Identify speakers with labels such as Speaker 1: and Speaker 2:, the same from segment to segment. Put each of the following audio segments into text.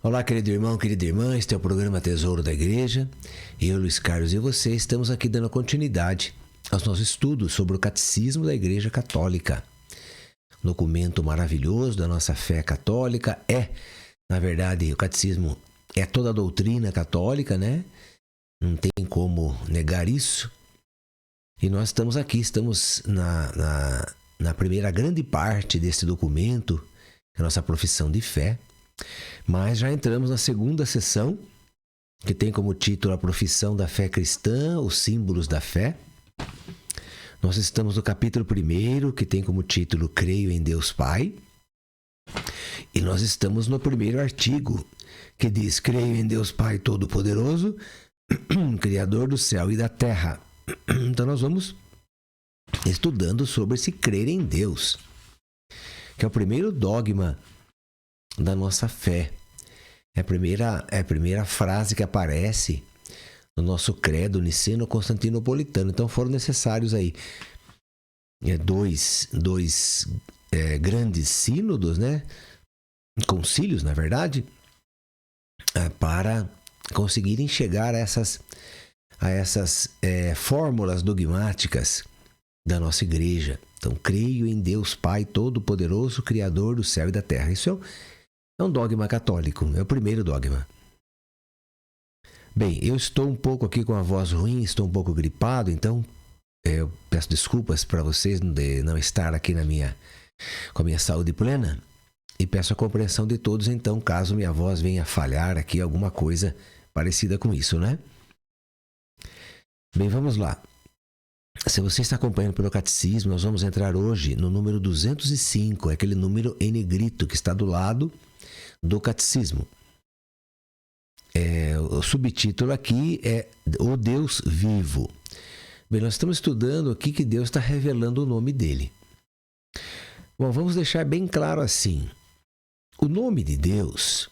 Speaker 1: Olá, querido irmão, querida irmã, este é o programa Tesouro da Igreja. Eu, Luiz Carlos, e você estamos aqui dando continuidade aos nossos estudos sobre o Catecismo da Igreja Católica. Documento maravilhoso da nossa fé católica na verdade, o Catecismo é toda a doutrina católica, né? Não tem como negar isso. E nós estamos aqui, estamos na primeira grande parte desse documento, que é a nossa profissão de fé. Mas já entramos na segunda sessão, que tem como título a profissão da fé cristã, os símbolos da fé. Nós estamos no capítulo 1, que tem como título Creio em Deus Pai. E nós estamos no primeiro artigo, que diz: Creio em Deus Pai Todo-Poderoso, Criador do céu e da terra. Então nós vamos estudando sobre esse crer em Deus, que é o primeiro dogma da nossa fé. É a primeira frase que aparece no nosso credo niceno-constantinopolitano. Então foram necessários aí dois grandes sínodos, né? Concílios, na verdade, para conseguirem chegar a essas fórmulas dogmáticas da nossa igreja. Então, creio em Deus Pai Todo-Poderoso, Criador do céu e da terra. Isso é um dogma católico, é o primeiro dogma. Bem, eu estou um pouco aqui com a voz ruim, estou um pouco gripado, então eu peço desculpas para vocês de não estar aqui com a minha saúde plena, e peço a compreensão de todos, então, caso minha voz venha falhar aqui, alguma coisa parecida com isso, né? Bem, vamos lá. Se você está acompanhando pelo Catecismo, nós vamos entrar hoje no número 205, é aquele número em negrito que está do lado do Catecismo. O subtítulo aqui é O Deus Vivo. Bem, nós estamos estudando aqui que Deus está revelando o nome dele. Bom, vamos deixar bem claro assim. O nome de Deus,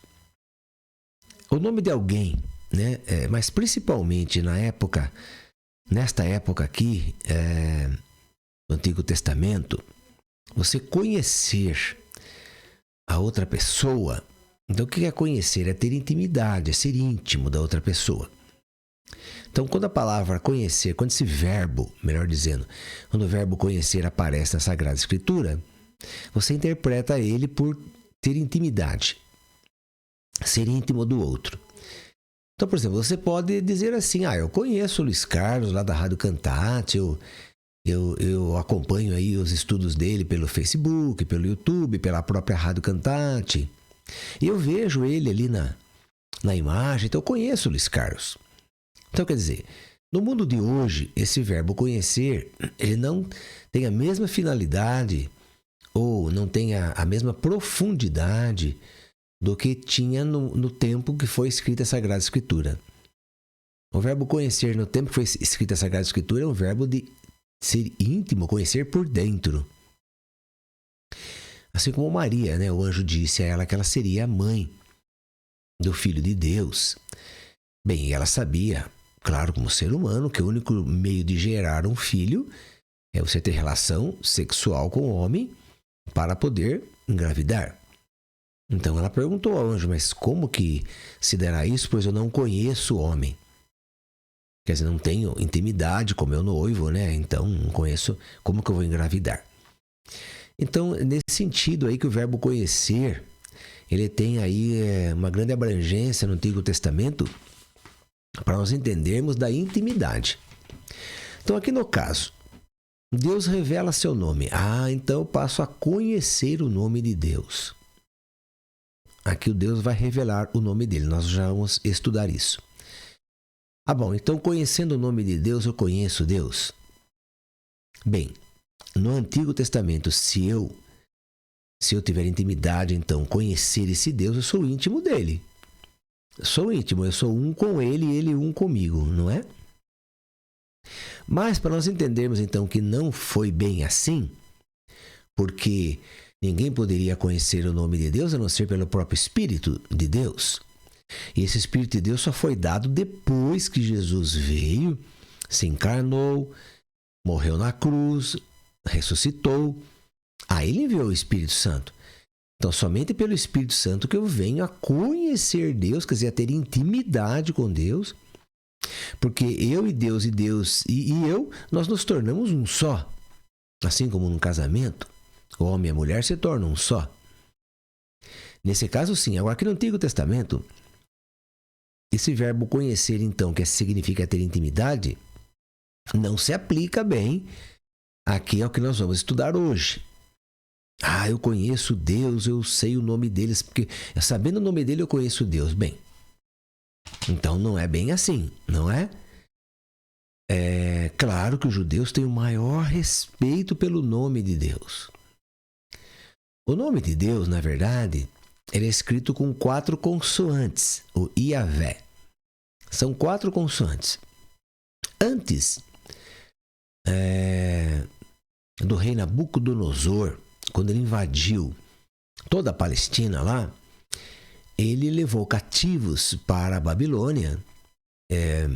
Speaker 1: o nome de alguém, né? Mas principalmente nesta época aqui, do Antigo Testamento, você conhecer a outra pessoa. Então, o que é conhecer? É ter intimidade, é ser íntimo da outra pessoa. Então, quando a palavra conhecer, quando esse verbo, melhor dizendo, quando o verbo conhecer aparece na Sagrada Escritura, você interpreta ele por ter intimidade, ser íntimo do outro. Então, por exemplo, você pode dizer assim: eu conheço o Luiz Carlos lá da Rádio Cantate, eu acompanho aí os estudos dele pelo Facebook, pelo YouTube, pela própria Rádio Cantate. E eu vejo ele ali na imagem, então eu conheço o Luiz Carlos. Então, quer dizer, no mundo de hoje, esse verbo conhecer, ele não tem a mesma finalidade ou não tem a mesma profundidade do que tinha no tempo que foi escrita a Sagrada Escritura. O verbo conhecer no tempo que foi escrita a Sagrada Escritura é um verbo de ser íntimo, conhecer por dentro. Assim como Maria, né? O anjo disse a ela que ela seria a mãe do Filho de Deus. Bem, ela sabia, claro, como ser humano, que o único meio de gerar um filho é você ter relação sexual com o homem para poder engravidar. Então ela perguntou ao anjo: mas como que se dará isso? Pois eu não conheço o homem. Quer dizer, não tenho intimidade com meu noivo, né? Então não conheço, como que eu vou engravidar? Então, nesse sentido aí que o verbo conhecer, ele tem aí uma grande abrangência no Antigo Testamento para nós entendermos da intimidade. Então, aqui no caso, Deus revela seu nome. Então eu passo a conhecer o nome de Deus. Aqui o Deus vai revelar o nome dele. Nós já vamos estudar isso. Bom, então conhecendo o nome de Deus, eu conheço Deus. Bem, no Antigo Testamento, se eu tiver intimidade, então conhecer esse Deus, eu sou íntimo dele. Eu sou íntimo, eu sou um com ele e ele um comigo, não é? Mas para nós entendermos então que não foi bem assim, porque ninguém poderia conhecer o nome de Deus a não ser pelo próprio Espírito de Deus. E esse Espírito de Deus só foi dado depois que Jesus veio, se encarnou, morreu na cruz, ressuscitou. Aí ele enviou o Espírito Santo. Então, somente pelo Espírito Santo que eu venho a conhecer Deus, quer dizer, a ter intimidade com Deus, porque eu e Deus e eu, nós nos tornamos um só. Assim como num casamento, o homem e a mulher se tornam um só. Nesse caso, sim. Agora, aqui no Antigo Testamento, esse verbo conhecer, então, que significa ter intimidade, não se aplica bem aqui ao que nós vamos estudar hoje. Eu conheço Deus, eu sei o nome deles, porque sabendo o nome dele eu conheço Deus. Bem, então não é bem assim, não é? É claro que os judeus têm o maior respeito pelo nome de Deus. O nome de Deus, na verdade, ele é escrito com 4 consoantes, o Iavé. São 4 consoantes. Antes do rei Nabucodonosor, quando ele invadiu toda a Palestina lá, ele levou cativos para a Babilônia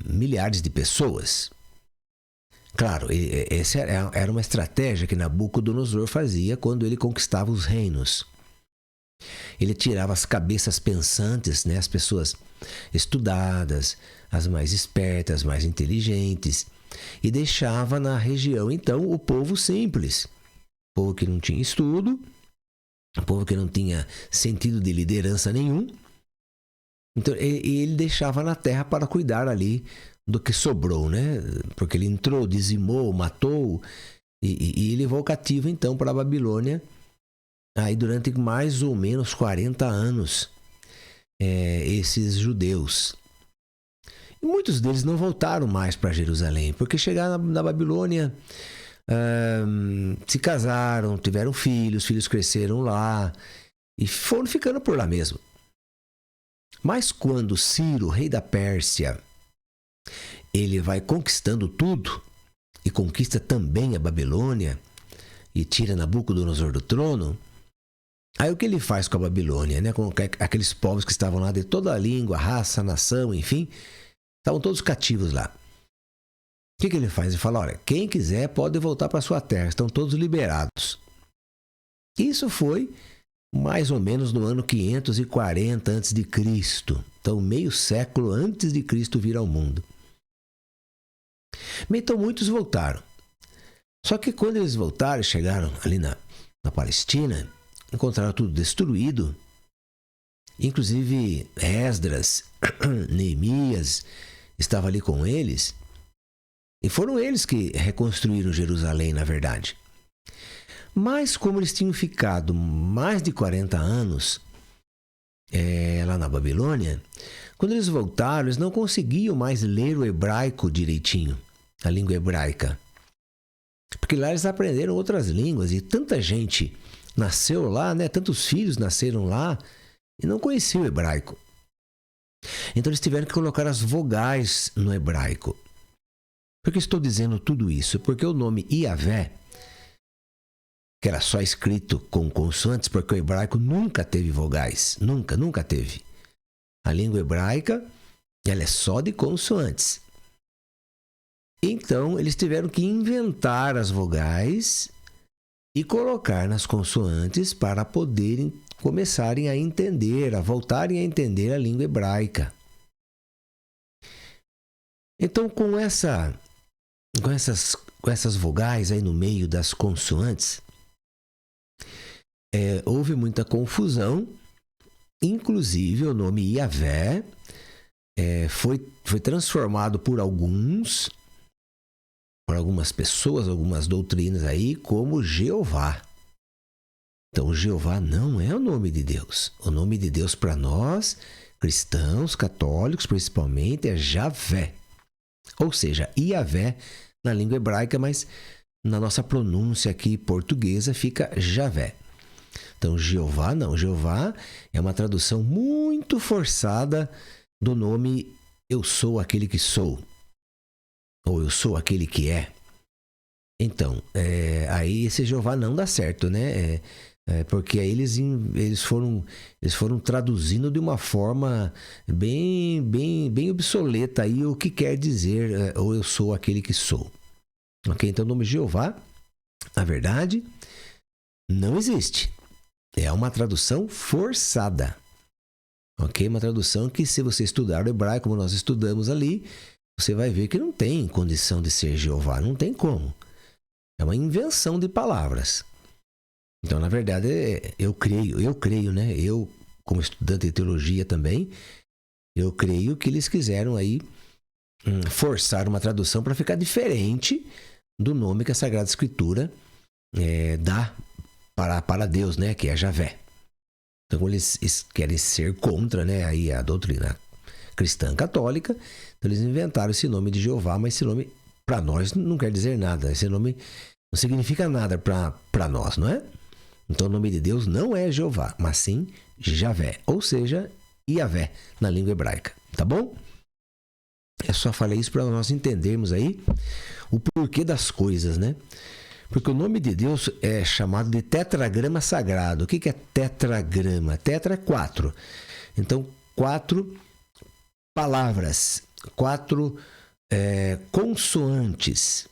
Speaker 1: milhares de pessoas. Claro, essa era uma estratégia que Nabucodonosor fazia quando ele conquistava os reinos. Ele tirava as cabeças pensantes, né, as pessoas estudadas, as mais espertas, as mais inteligentes, e deixava na região, então, o povo simples. O povo que não tinha estudo, o povo que não tinha sentido de liderança nenhum. Então, ele deixava na terra para cuidar ali do que sobrou, né? Porque ele entrou, dizimou, matou e levou cativo, então, para a Babilônia. Aí, durante mais ou menos 40 anos, esses judeus. E muitos deles não voltaram mais para Jerusalém, porque chegaram na Babilônia, se casaram, tiveram filhos, filhos cresceram lá e foram ficando por lá mesmo. Mas quando Ciro, rei da Pérsia, ele vai conquistando tudo e conquista também a Babilônia e tira Nabucodonosor do trono, aí o que ele faz com a Babilônia, né? Com aqueles povos que estavam lá de toda a língua, raça, nação, enfim, estavam todos cativos lá. O que ele faz? Ele fala, olha, quem quiser pode voltar para sua terra, estão todos liberados. Isso foi mais ou menos no ano 540 a.C., então meio século antes de Cristo vir ao mundo. Então muitos voltaram. Só que quando eles voltaram, chegaram ali na Palestina, encontraram tudo destruído. Inclusive Esdras, Neemias estava ali com eles. E foram eles que reconstruíram Jerusalém, na verdade. Mas como eles tinham ficado mais de 40 anos lá na Babilônia, quando eles voltaram, eles não conseguiam mais ler o hebraico direitinho, a língua hebraica. Porque lá eles aprenderam outras línguas e tanta gente nasceu lá, né? Tantos filhos nasceram lá e não conheciam o hebraico. Então eles tiveram que colocar as vogais no hebraico. Por que estou dizendo tudo isso? Porque o nome Iavé, que era só escrito com consoantes, porque o hebraico nunca teve vogais. Nunca teve. A língua hebraica, ela é só de consoantes. Então, eles tiveram que inventar as vogais e colocar nas consoantes para poderem começarem a entender, a voltarem a entender a língua hebraica. Então, com essas vogais aí no meio das consoantes, houve muita confusão. Inclusive, o nome Iavé foi transformado por algumas pessoas, algumas doutrinas aí, como Jeová. Então, Jeová não é o nome de Deus. O nome de Deus para nós, cristãos, católicos principalmente, é Javé. Ou seja, Iavé na língua hebraica, mas na nossa pronúncia aqui portuguesa fica Javé. Então, Jeová não. Jeová é uma tradução muito forçada do nome Eu sou aquele que sou. Ou Eu sou aquele que é. Então, aí esse Jeová não dá certo, né? Porque aí eles foram traduzindo de uma forma bem obsoleta aí o que quer dizer ou Eu sou aquele que sou. Ok? Então, o nome Jeová, na verdade, não existe. É uma tradução forçada. Ok? Uma tradução que, se você estudar o hebraico, como nós estudamos ali, você vai ver que não tem condição de ser Jeová. Não tem como. É uma invenção de palavras. Então, na verdade, eu creio, né? Eu, como estudante de teologia também, eu creio que eles quiseram aí forçar uma tradução para ficar diferente do nome que a Sagrada Escritura dá para Deus, né? Que é Javé. Então, eles querem ser contra, né? Aí a doutrina cristã católica. Então, eles inventaram esse nome de Jeová, mas esse nome, para nós, não quer dizer nada. Esse nome não significa nada para nós, não é? Então, o nome de Deus não é Jeová, mas sim Javé, ou seja, Iavé, na língua hebraica. Tá bom? Eu só falei isso para nós entendermos aí o porquê das coisas, né? Porque o nome de Deus é chamado de tetragrama sagrado. O que é tetragrama? Tetra é 4. Então, 4 palavras, 4 consoantes.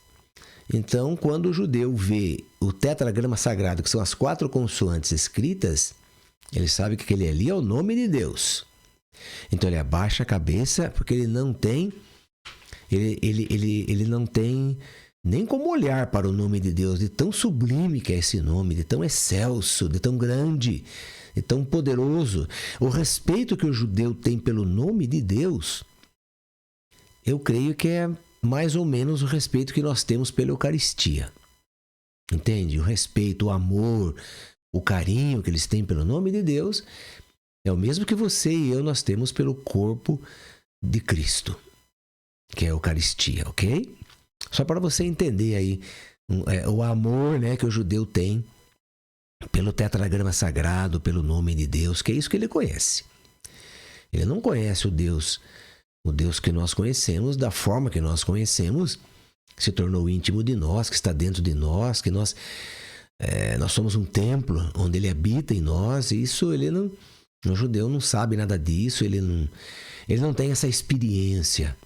Speaker 1: Então, quando o judeu vê o tetragrama sagrado, que são as 4 consoantes escritas, ele sabe que aquele ali é o nome de Deus. Então, ele abaixa a cabeça, porque ele não tem nem como olhar para o nome de Deus, de tão sublime que é esse nome, de tão excelso, de tão grande, de tão poderoso. O respeito que o judeu tem pelo nome de Deus, eu creio que é mais ou menos o respeito que nós temos pela Eucaristia. Entende? O respeito, o amor, o carinho que eles têm pelo nome de Deus é o mesmo que você e eu nós temos pelo corpo de Cristo, que é a Eucaristia, ok? Só para você entender aí o amor, né, que o judeu tem pelo tetragrama sagrado, pelo nome de Deus, que é isso que ele conhece. Ele não conhece o Deus que nós conhecemos da forma que nós conhecemos, que se tornou íntimo de nós, que está dentro de nós, que nós somos um templo onde ele habita em nós. E isso o judeu não sabe nada disso, ele não tem essa experiência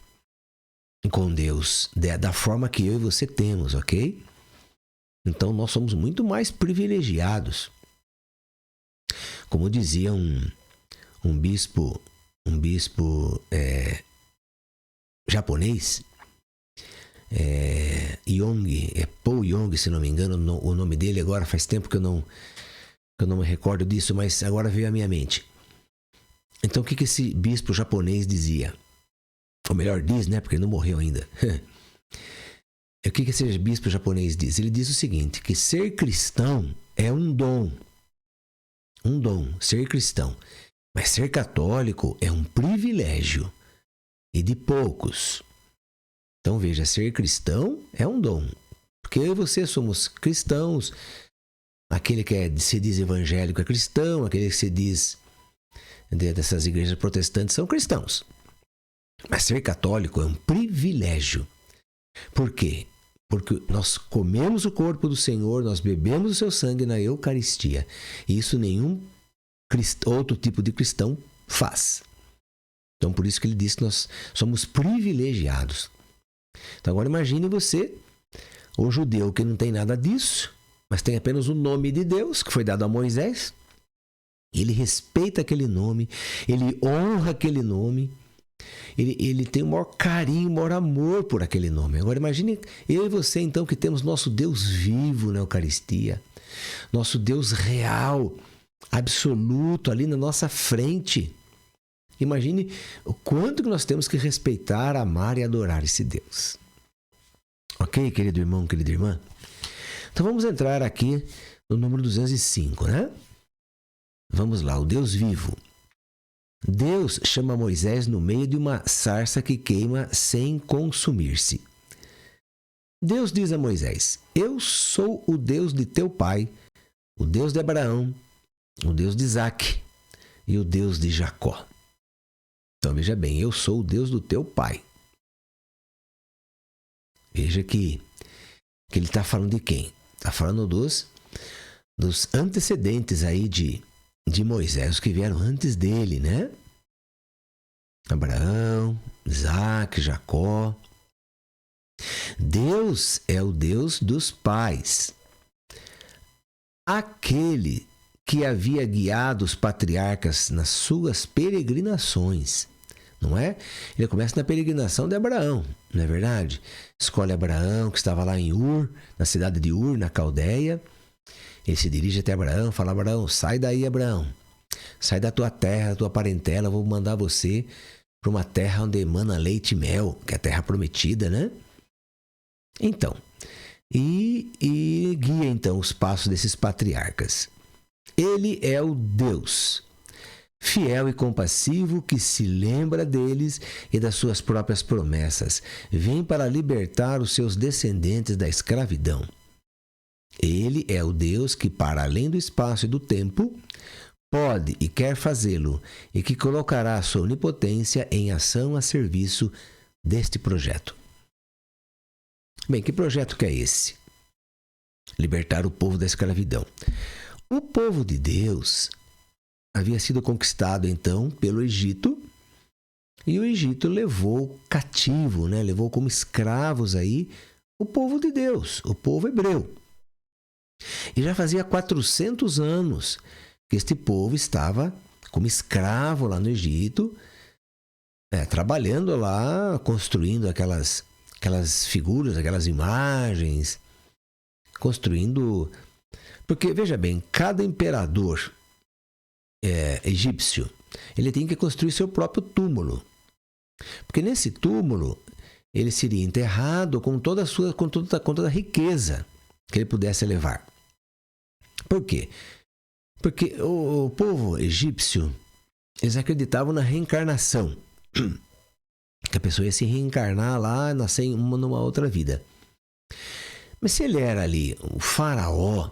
Speaker 1: com Deus da forma que eu e você temos, ok? Então nós somos muito mais privilegiados. Como dizia um bispo japonês, Paul Yong, se não me engano, o nome dele agora, faz tempo que eu não me recordo disso, mas agora veio à minha mente. Então o que esse bispo japonês dizia? Ou melhor, diz, né? Porque ele não morreu ainda. O que esse bispo japonês diz? Ele diz o seguinte, que ser cristão é um dom. Um dom, ser cristão. Mas ser católico é um privilégio. E de poucos. Então veja, ser cristão é um dom. Porque eu e você somos cristãos. Aquele que se diz evangélico é cristão. Aquele que se diz dessas igrejas protestantes são cristãos. Mas ser católico é um privilégio. Por quê? Porque nós comemos o corpo do Senhor, nós bebemos o seu sangue na Eucaristia. E isso nenhum outro tipo de cristão faz. Então, por isso que ele diz que nós somos privilegiados. Então, agora imagine você, o judeu que não tem nada disso, mas tem apenas o nome de Deus, que foi dado a Moisés. Ele respeita aquele nome, ele honra aquele nome. Ele tem o maior carinho, o maior amor por aquele nome. Agora imagine eu e você então que temos nosso Deus vivo na Eucaristia. Nosso Deus real, absoluto ali na nossa frente. Imagine o quanto que nós temos que respeitar, amar e adorar esse Deus. Ok, querido irmão, querida irmã? Então vamos entrar aqui no número 205, né? Vamos lá, o Deus vivo. Deus chama Moisés no meio de uma sarça que queima sem consumir-se. Deus diz a Moisés: eu sou o Deus de teu pai, o Deus de Abraão, o Deus de Isaque e o Deus de Jacó. Então veja bem, eu sou o Deus do teu pai. Veja que ele está falando de quem? Está falando dos antecedentes aí de Moisés, os que vieram antes dele, né? Abraão, Isaque, Jacó. Deus é o Deus dos pais. Aquele que havia guiado os patriarcas nas suas peregrinações, não é? Ele começa na peregrinação de Abraão, não é verdade? Escolhe Abraão, que estava lá em Ur, na cidade de Ur, na Caldeia. Ele se dirige até Abraão, fala: Abraão, sai daí, Abraão. Sai da tua terra, da tua parentela, vou mandar você para uma terra onde emana leite e mel, que é a terra prometida, né? Então, e guia então os passos desses patriarcas. Ele é o Deus fiel e compassivo que se lembra deles e das suas próprias promessas. Vem para libertar os seus descendentes da escravidão. Ele é o Deus que, para além do espaço e do tempo, pode e quer fazê-lo, e que colocará a sua onipotência em ação a serviço deste projeto. Bem, que projeto que é esse? Libertar o povo da escravidão. O povo de Deus havia sido conquistado então pelo Egito, e o Egito levou cativo, né? Levou como escravos aí o povo de Deus, o povo hebreu. E já fazia 400 anos que este povo estava como escravo lá no Egito, trabalhando lá, construindo aquelas figuras, aquelas imagens, construindo... Porque, veja bem, cada imperador egípcio, ele tem que construir seu próprio túmulo. Porque nesse túmulo, ele seria enterrado com toda a riqueza que ele pudesse levar. Por quê? Porque o povo egípcio, eles acreditavam na reencarnação. Que a pessoa ia se reencarnar lá, nascer numa outra vida. Mas se ele era ali o faraó,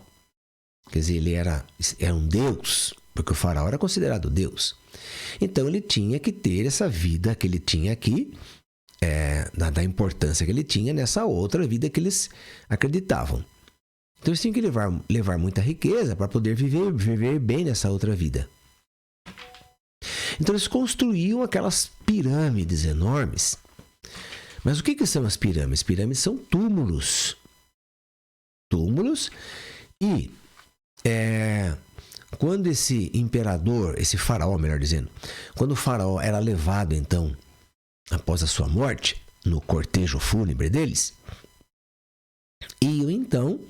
Speaker 1: quer dizer, ele era um deus, porque o faraó era considerado deus. Então ele tinha que ter essa vida que ele tinha aqui, da importância que ele tinha nessa outra vida que eles acreditavam. Então eles tinham que levar muita riqueza para poder viver bem nessa outra vida. Então eles construíam aquelas pirâmides enormes. Mas o que são as pirâmides? Pirâmides são túmulos. Túmulos. E quando esse imperador, esse faraó, melhor dizendo, quando o faraó era levado então, após a sua morte, no cortejo fúnebre deles, iam então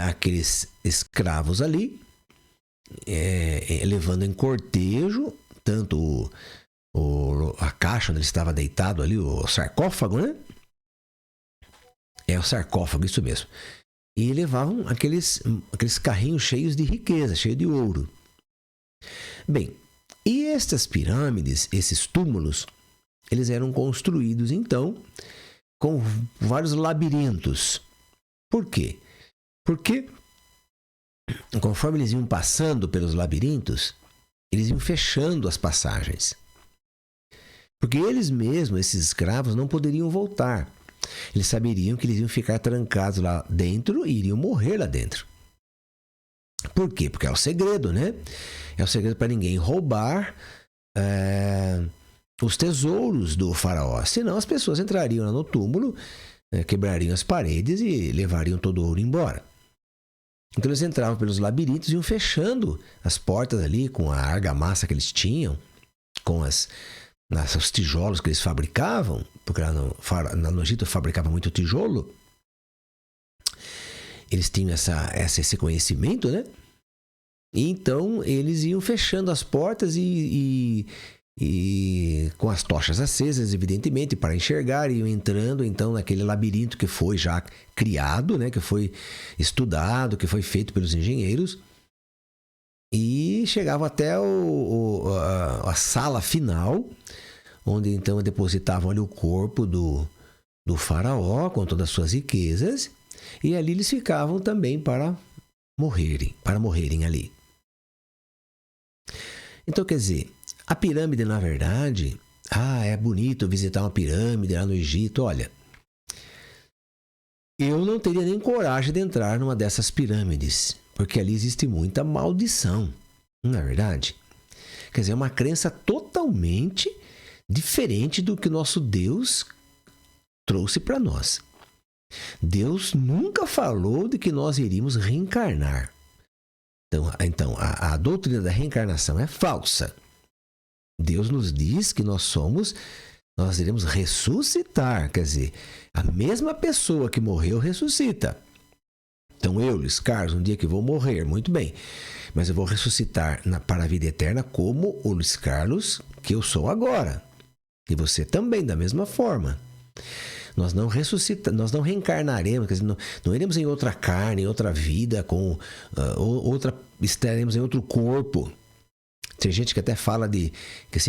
Speaker 1: aqueles escravos ali, levando em cortejo tanto a caixa onde ele estava deitado ali, o sarcófago, né? É o sarcófago, isso mesmo. E levavam aqueles carrinhos cheios de riqueza, cheios de ouro. Bem, e estas pirâmides, esses túmulos, eles eram construídos então com vários labirintos. Por quê? Porque conforme eles iam passando pelos labirintos, eles iam fechando as passagens. Porque eles mesmos, esses escravos, não poderiam voltar. Eles saberiam que eles iam ficar trancados lá dentro e iriam morrer lá dentro. Por quê? Porque é o segredo, né? É o segredo para ninguém roubar os tesouros do faraó. Senão as pessoas entrariam lá no túmulo, quebrariam as paredes e levariam todo o ouro embora. Então eles entravam pelos labirintos e iam fechando as portas ali com a argamassa que eles tinham, com os tijolos que eles fabricavam, porque lá no Egito fabricava muito tijolo. Eles tinham esse conhecimento, né? E então eles iam fechando as portas e com as tochas acesas, evidentemente, para enxergar, iam entrando então naquele labirinto que foi já criado, né? Que foi estudado, que foi feito pelos engenheiros. E chegavam até a sala final, onde então depositavam ali o corpo do faraó com todas as suas riquezas, e ali eles ficavam também para morrerem ali. Então, quer dizer, a pirâmide, na verdade, é bonito visitar uma pirâmide lá no Egito. Olha, eu não teria nem coragem de entrar numa dessas pirâmides, porque ali existe muita maldição, não é verdade? Quer dizer, é uma crença totalmente diferente do que o nosso Deus trouxe para nós. Deus nunca falou de que nós iríamos reencarnar. Então a doutrina da reencarnação é falsa. Deus nos diz que nós iremos ressuscitar. Quer dizer, a mesma pessoa que morreu ressuscita. Então eu, Luiz Carlos, um dia que vou morrer, muito bem. Mas eu vou ressuscitar para a vida eterna como o Luiz Carlos que eu sou agora. E você também, da mesma forma. Nós não reencarnaremos, quer dizer, não iremos em outra carne, em outra vida, estaremos em outro corpo. Tem gente que até fala que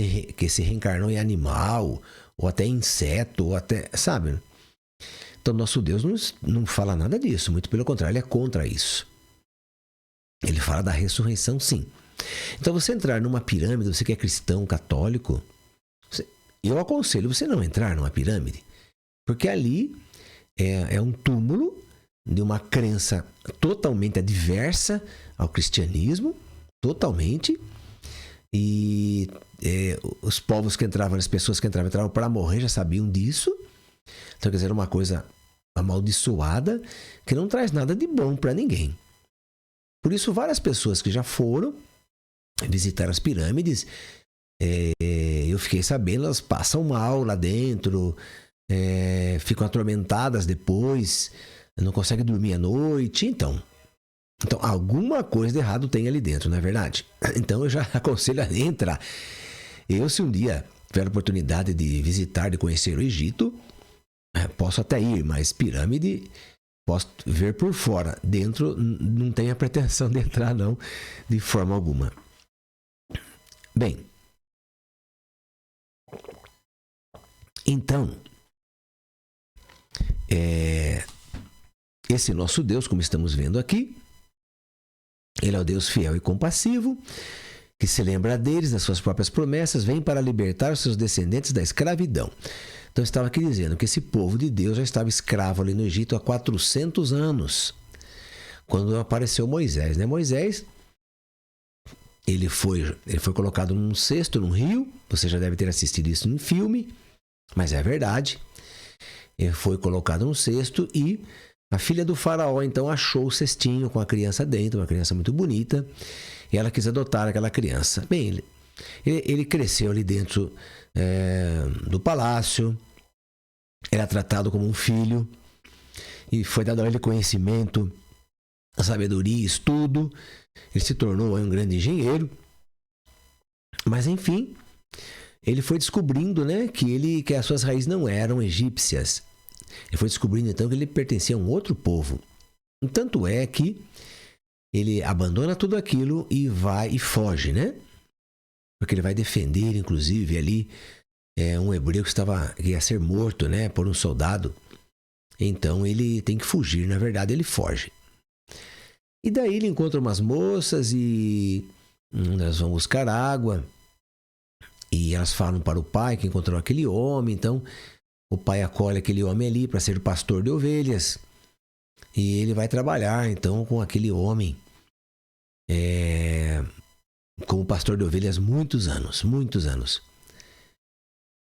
Speaker 1: se reencarnou em animal, ou até inseto, ou até, sabe? Então, nosso Deus não fala nada disso, muito pelo contrário, ele é contra isso. Ele fala da ressurreição, sim. Então, você entrar numa pirâmide, você que é cristão, católico, eu aconselho você não entrar numa pirâmide, porque ali é um túmulo de uma crença totalmente adversa ao cristianismo, totalmente. E os povos que entravam, as pessoas que entravam para morrer já sabiam disso. Então, quer dizer, era uma coisa amaldiçoada que não traz nada de bom para ninguém. Por isso, várias pessoas que já foram visitar as pirâmides, eu fiquei sabendo, elas passam mal lá dentro, ficam atormentadas depois, não conseguem dormir à noite. Então, alguma coisa de errado tem ali dentro, não é verdade? Então, eu já aconselho a entrar. Eu, se um dia tiver a oportunidade de visitar, de conhecer o Egito, posso até ir, mas pirâmide posso ver por fora. Dentro não tenho a pretensão de entrar, não, de forma alguma. Bem, então, esse nosso Deus, como estamos vendo aqui, ele é o Deus fiel e compassivo, que se lembra deles, das suas próprias promessas, vem para libertar os seus descendentes da escravidão. Então, eu estava aqui dizendo que esse povo de Deus já estava escravo ali no Egito há 400 anos, quando apareceu Moisés, né? Moisés, ele foi colocado num cesto, num rio. Você já deve ter assistido isso em filme, mas é verdade. Ele foi colocado num cesto e a filha do faraó, então, achou o cestinho com a criança dentro, uma criança muito bonita, e ela quis adotar aquela criança. Bem, ele cresceu ali dentro do palácio, era tratado como um filho, e foi dado a ele conhecimento, sabedoria, estudo. Ele se tornou um grande engenheiro, mas enfim, ele foi descobrindo, né, que as suas raízes não eram egípcias. Ele foi descobrindo então que ele pertencia a um outro povo. Tanto é que ele abandona tudo aquilo e vai e foge, né? Porque ele vai defender, inclusive, ali um hebreu que ia ser morto, né, por um soldado. Então ele tem que fugir, na verdade ele foge. E daí ele encontra umas moças e elas vão buscar água. E elas falam para o pai que encontrou aquele homem. Então o pai acolhe aquele homem ali para ser pastor de ovelhas. E ele vai trabalhar então com aquele homem como pastor de ovelhas muitos anos.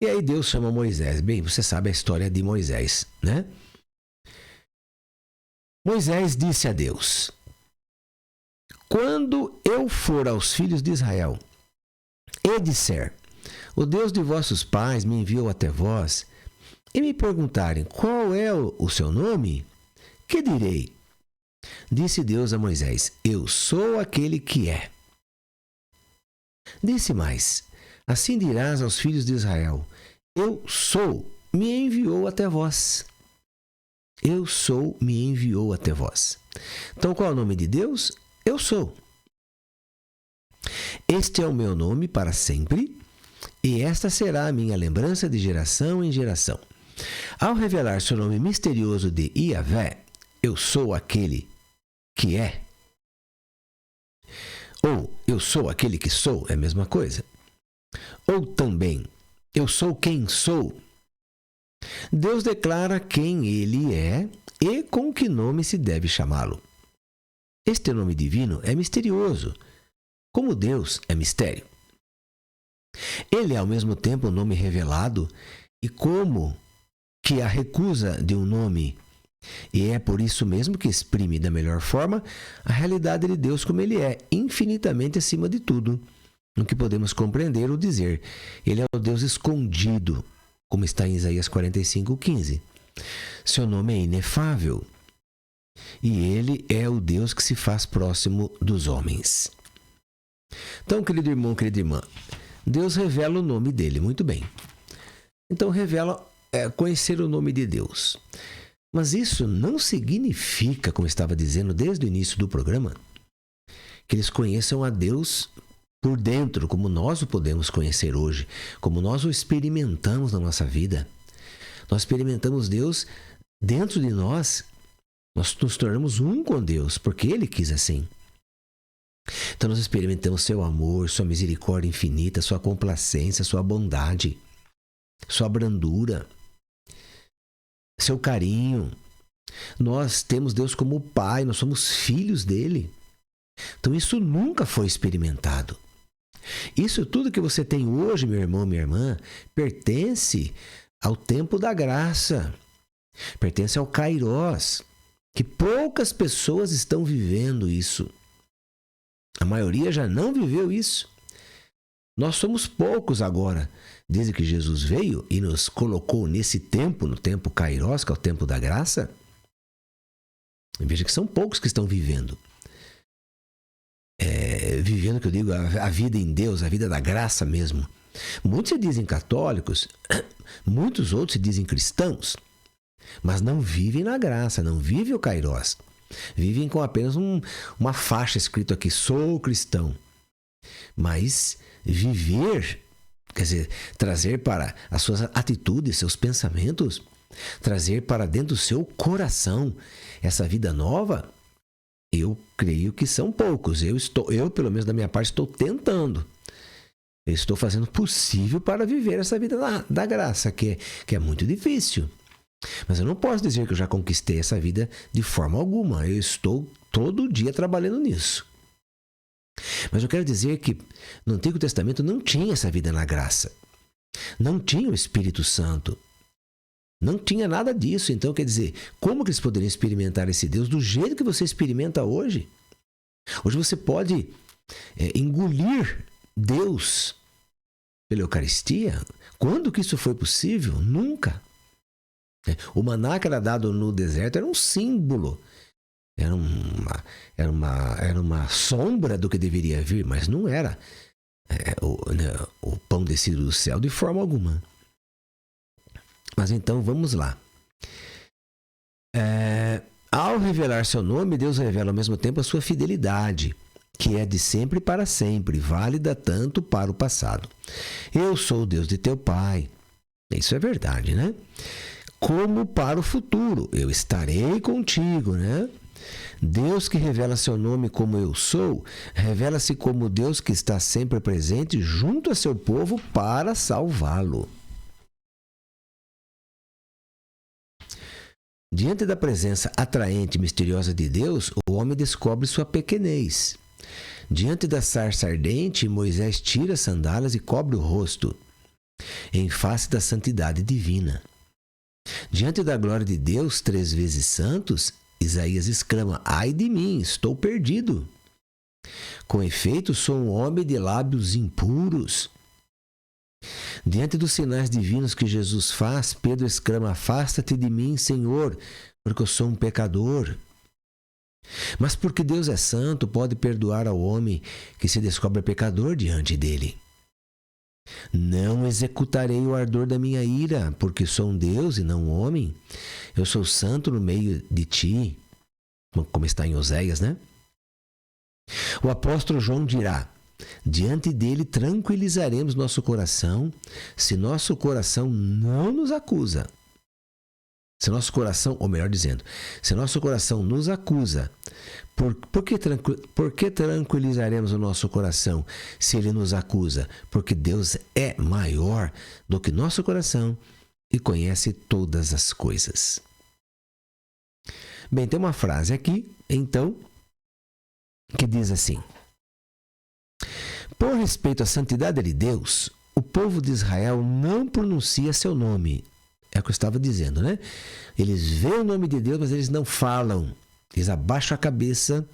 Speaker 1: E aí Deus chama Moisés. Bem, você sabe a história de Moisés, né? Moisés disse a Deus: quando eu for aos filhos de Israel e disser, o Deus de vossos pais me enviou até vós, e me perguntarem qual é o seu nome, que direi? Disse Deus a Moisés: eu sou aquele que é. Disse mais: assim dirás aos filhos de Israel: eu sou, me enviou até vós. Eu sou, me enviou até vós. Então, qual é o nome de Deus? Eu sou. Este é o meu nome para sempre, e esta será a minha lembrança de geração em geração. Ao revelar seu nome misterioso de Yahvé, eu sou aquele que é. Ou eu sou aquele que sou, é a mesma coisa. Ou também, eu sou quem sou. Deus declara quem ele é e com que nome se deve chamá-lo. Este nome divino é misterioso, como Deus é mistério. Ele é ao mesmo tempo um nome revelado, e como que a recusa de um nome E é por isso mesmo que exprime da melhor forma a realidade de Deus como ele é, infinitamente acima de tudo, no que podemos compreender ou dizer. Ele é o Deus escondido, como está em Isaías 45:15. Seu nome é inefável. E ele é o Deus que se faz próximo dos homens. Então, querido irmão, querida irmã, Deus revela o nome dele, muito bem. Então, revela conhecer o nome de Deus. Mas isso não significa, como estava dizendo desde o início do programa, que eles conheçam a Deus por dentro, como nós o podemos conhecer hoje, como nós o experimentamos na nossa vida. Nós experimentamos Deus dentro de nós. Nós nos tornamos um com Deus, porque Ele quis assim. Então nós experimentamos seu amor, sua misericórdia infinita, sua complacência, sua bondade, sua brandura, seu carinho. Nós temos Deus como Pai, nós somos filhos dele. Então isso nunca foi experimentado. Isso tudo que você tem hoje, meu irmão, minha irmã, pertence ao tempo da graça, pertence ao Kairós, que poucas pessoas estão vivendo isso. A maioria já não viveu isso. Nós somos poucos agora, desde que Jesus veio e nos colocou nesse tempo, no tempo Kairós, que é o tempo da graça. Veja que são poucos que estão vivendo. Vivendo, que eu digo, a vida em Deus, a vida da graça mesmo. Muitos se dizem católicos, muitos outros se dizem cristãos, mas não vivem na graça, não vivem o Kairós. Vivem com apenas uma faixa escrito aqui, sou cristão. Mas viver, quer dizer, trazer para as suas atitudes, seus pensamentos, trazer para dentro do seu coração essa vida nova, eu creio que são poucos. Eu, pelo menos da minha parte, estou tentando. Eu estou fazendo o possível para viver essa vida da graça, que é muito difícil. Mas eu não posso dizer que eu já conquistei essa vida de forma alguma. Eu estou todo dia trabalhando nisso. Mas eu quero dizer que no Antigo Testamento não tinha essa vida na graça. Não tinha o Espírito Santo. Não tinha nada disso. Então, quer dizer, como que eles poderiam experimentar esse Deus do jeito que você experimenta hoje? Hoje você pode engolir Deus pela Eucaristia. Quando que isso foi possível? Nunca. O maná que era dado no deserto era um símbolo. Era uma sombra do que deveria vir, mas não era o pão descido do céu de forma alguma. Mas então vamos lá. Ao revelar seu nome, Deus revela ao mesmo tempo a sua fidelidade, que é de sempre para sempre, válida tanto para o passado. Eu sou o Deus de teu pai. Isso é verdade, né? Como para o futuro, eu estarei contigo, né? Deus que revela seu nome como eu sou, revela-se como Deus que está sempre presente junto a seu povo para salvá-lo. Diante da presença atraente e misteriosa de Deus, o homem descobre sua pequenez. Diante da sarça ardente, Moisés tira as sandálias e cobre o rosto, em face da santidade divina. Diante da glória de Deus, 3 vezes santos, Isaías exclama: ai de mim, estou perdido. Com efeito, sou um homem de lábios impuros. Diante dos sinais divinos que Jesus faz, Pedro exclama: afasta-te de mim, Senhor, porque eu sou um pecador. Mas porque Deus é santo, pode perdoar ao homem que se descobre pecador diante dele. Não executarei o ardor da minha ira, porque sou um Deus e não um homem. Eu sou santo no meio de ti, como está em Oséias, né? O apóstolo João dirá: diante dele tranquilizaremos nosso coração, se nosso coração não nos acusa. Se nosso coração, ou melhor dizendo, se nosso coração nos acusa, por que tranquilizaremos o nosso coração se ele nos acusa? Porque Deus é maior do que nosso coração e conhece todas as coisas. Bem, tem uma frase aqui, então, que diz assim: por respeito à santidade de Deus, o povo de Israel não pronuncia seu nome. É o que eu estava dizendo, né? Eles veem o nome de Deus, mas eles não falam. Eles abaixam a cabeça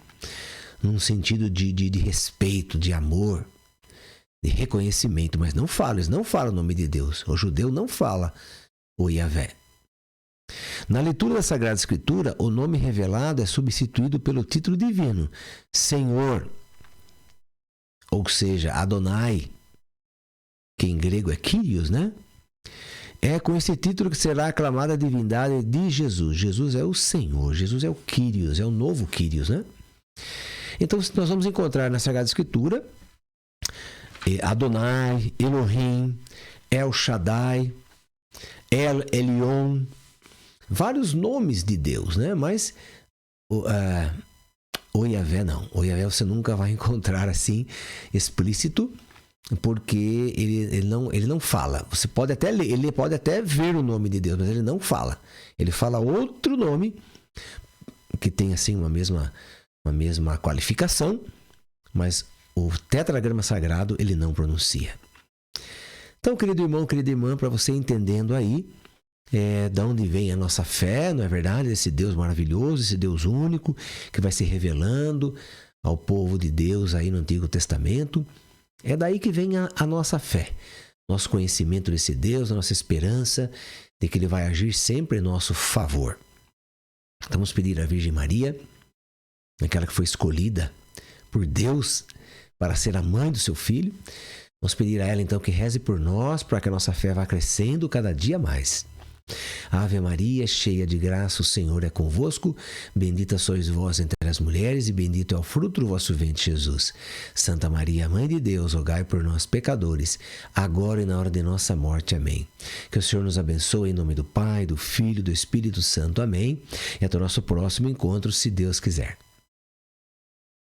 Speaker 1: num sentido de respeito, de amor, de reconhecimento, mas não falam. Eles não falam o nome de Deus. O judeu não fala o Yahvé. Na leitura da Sagrada Escritura, o nome revelado é substituído pelo título divino, Senhor, ou seja, Adonai, que em grego é Kyrios, né? É com esse título que será aclamada a divindade de Jesus. Jesus é o Senhor, Jesus é o Kyrios, é o novo Kyrios, né? Então, nós vamos encontrar na Sagrada Escritura Adonai, Elohim, El Shaddai, El Elyon, vários nomes de Deus, né? Mas o Yahvé não. O Yahvé você nunca vai encontrar assim explícito, porque ele não fala. Você pode até ler, ele pode até ver o nome de Deus, mas ele não fala. Ele fala outro nome que tem assim uma mesma qualificação, mas o tetragrama sagrado ele não pronuncia. Então, querido irmão, querida irmã, para você entendendo aí de onde vem a nossa fé, não é verdade? Esse Deus maravilhoso, esse Deus único que vai se revelando ao povo de Deus aí no Antigo Testamento. É daí que vem a nossa fé, nosso conhecimento desse Deus, a nossa esperança de que Ele vai agir sempre em nosso favor. Então, vamos pedir à Virgem Maria, aquela que foi escolhida por Deus para ser a mãe do seu Filho. Vamos pedir a ela então que reze por nós, para que a nossa fé vá crescendo cada dia mais. Ave Maria, cheia de graça, o Senhor é convosco. Bendita sois vós entre as mulheres e bendito é o fruto do vosso ventre, Jesus. Santa Maria, Mãe de Deus, rogai por nós, pecadores, agora e na hora de nossa morte. Amém. Que o Senhor nos abençoe em nome do Pai, do Filho e do Espírito Santo. Amém. E até o nosso próximo encontro, se Deus quiser.